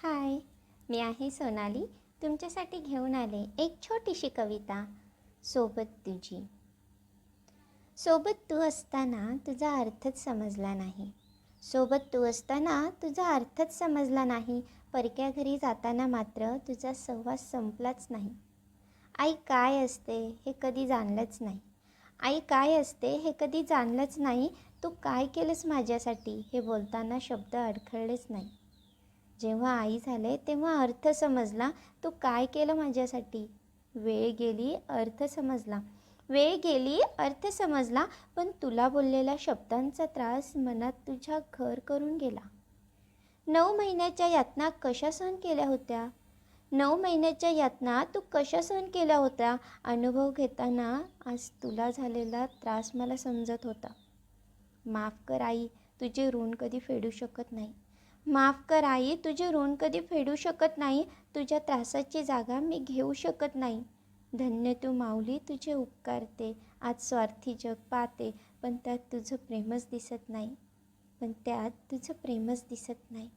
हाय, मी आहे सोनाली. तुमच्यासाठी घेऊन आले एक छोटीशी कविता. सोबत तुझी. सोबत तू असताना तुझा अर्थच समजला नाही. सोबत तू असताना तुझा अर्थच समजला नाही. परक्या घरी जाताना मात्र तुझा सहवास संपलाच नाही. आई काय असते हे कधी जाणलंच नाही. आई काय असते हे कधी जाणलंच नाही. तू काय केलंस माझ्यासाठी हे बोलताना शब्द अडखळलेच नाही. जेव्हा आई झाले तेव्हा अर्थ समजला. तू काय केलं माझ्यासाठी. वेळ गेली अर्थ समजला. वेळ गेली अर्थ समजला. पण तुला बोललेल्या शब्दांचा त्रास मनात तुझ्या घर करून गेला. 9 महिन्याच्या यातना कशा सहन केल्या होत्या. 9 महिन्याच्या यातना तू कशा सहन केल्या होत्या. अनुभव घेताना आज तुला झालेला त्रास मला समजत होता. माफ कर आई, तुझे ऋण कधी फेडू शकत नाही. माफ कर आई, तुझे ऋण कधी फेडू शकत नाही. तुझ्या त्रासाची जागा मी घेऊ शकत नाही. धन्य तू माऊली, तुझे उपकारते. आज स्वार्थी जग पाहते, पण त्यात तुझं प्रेमच दिसत नाही.